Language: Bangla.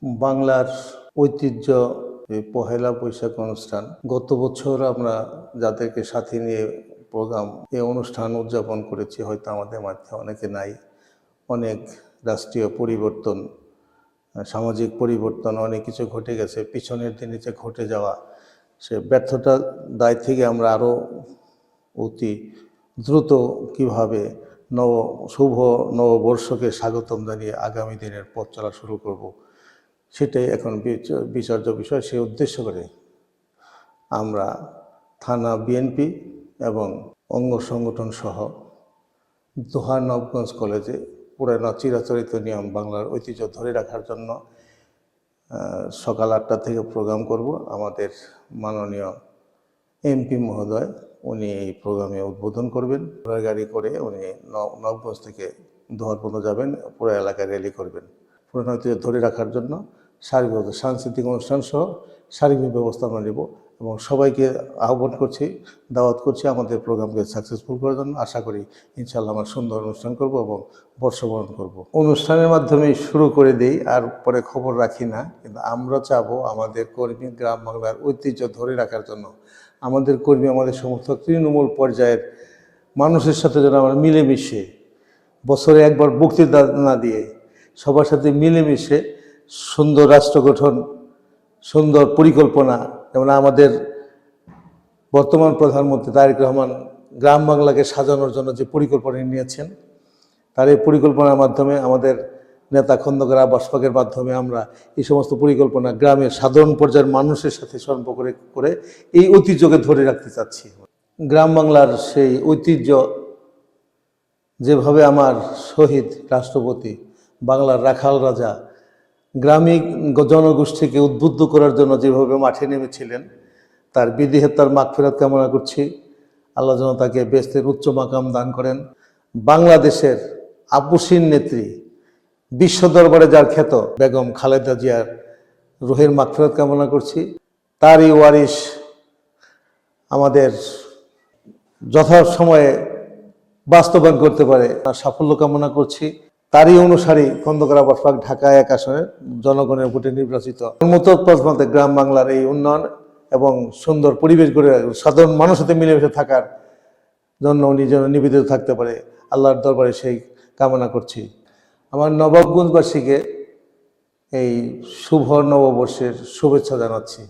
বাংলার ঐতিহ্য পহেলা বৈশাখ অনুষ্ঠান। গত বছর আমরা যাদেরকে সাথে নিয়ে প্রোগ্রাম এই অনুষ্ঠান উদযাপন করেছি, হয়তো আমাদের মধ্যে অনেকে নাই। অনেক রাষ্ট্রীয় পরিবর্তন, সামাজিক পরিবর্তন, অনেক কিছু ঘটে গেছে। পিছনের দিনে যে ঘটে যাওয়া সে ব্যর্থতার দায় থেকে আমরা আরও অতি দ্রুত কীভাবে শুভ নববর্ষকে স্বাগতম জানিয়ে আগামী দিনের পথ চলা শুরু করব, সেটাই এখন বিচার্য বিষয়। সে উদ্দেশ্য করে আমরা থানা, বিএনপি এবং অঙ্গ সংগঠন সহ দোহা নবগঞ্জ কলেজে পুরানো চিরাচরিত নিয়ম বাংলার ঐতিহ্য ধরে রাখার জন্য সকাল 8টা থেকে প্রোগ্রাম করব। আমাদের মাননীয় এমপি মহোদয় উনি এই প্রোগ্রামে উদ্বোধন করবেন। গাড়ি করে উনি নবগঞ্জ থেকে দোহার পর্যন্ত যাবেন, পুরো এলাকায় র্যালি করবেন। পুরানো ঐতিহ্য ধরে রাখার জন্য সার্বিকভাবে সাংস্কৃতিক অনুষ্ঠান সহ সার্বিক ব্যবস্থা আমরা নেব এবং সবাইকে আহ্বান করছি, দাওয়াত করছি আমাদের প্রোগ্রামকে সাকসেসফুল করার জন্য। আশা করি ইনশাআল্লাহ আমরা সুন্দর অনুষ্ঠান করব এবং বর্ষবরণ করব। অনুষ্ঠানের মাধ্যমে শুরু করে দিই, আর পরে খবর রাখি না। কিন্তু আমরা চাবো আমাদের কর্মী গ্রাম বাংলার ঐতিহ্য ধরে রাখার জন্য আমাদের কর্মী, আমাদের সমস্ত তৃণমূল পর্যায়ের মানুষের সাথে যেন আমরা মিলেমিশে, বছরে একবার বক্তৃতা না দিয়ে সবার সাথে মিলেমিশে সুন্দর রাষ্ট্র গঠন, সুন্দর পরিকল্পনা, যেমন আমাদের বর্তমান প্রধানমন্ত্রী তারেক রহমান গ্রাম বাংলাকে সাজানোর জন্য যে পরিকল্পনা নিয়েছেন, তার এই পরিকল্পনার মাধ্যমে আমাদের নেতা খন্দকার আব্বাস পাকের মাধ্যমে আমরা এই সমস্ত পরিকল্পনা গ্রামের সাধারণ পর্যায়ের মানুষের সাথে সম্পর্ক করে এই ঐতিহ্যকে ধরে রাখতে চাচ্ছি। গ্রাম বাংলার সেই ঐতিহ্য যেভাবে আমার শহীদ রাষ্ট্রপতি, বাংলার রাখাল রাজা গ্রামীণ জনগোষ্ঠীকে উদ্বুদ্ধ করার জন্য যেভাবে মাঠে নেমেছিলেন, তার বিদেহত্যার মাগফিরাত কামনা করছি। আল্লাহ যেন তাকে বেহেশতের উচ্চ মাকাম দান করেন। বাংলাদেশের আপসীন নেত্রী, বিশ্ব দরবারে যার খ্যাত বেগম খালেদা জিয়ার রুহের মাগফিরাত কামনা করছি। তারই ওয়ারিশ আমাদের যথাসময়ে বাস্তবায়ন করতে পারে তার সাফল্য কামনা করছি। তারই অনুসারী খন্দকার আব্বাস পাক ঢাকা 1 আসনে জনগণের ভোটে নির্বাচিত। মতে গ্রাম বাংলার এই উন্নয়ন এবং সুন্দর পরিবেশ গড়ে সাধারণ মানুষের সাথে মিলেমিশে থাকার জন্য উনি যেন নিবেদিত থাকতে পারে, আল্লাহর দরবারে সেই কামনা করছি। আমার নবাবগঞ্জবাসীকে এই শুভ নববর্ষের শুভেচ্ছা জানাচ্ছি।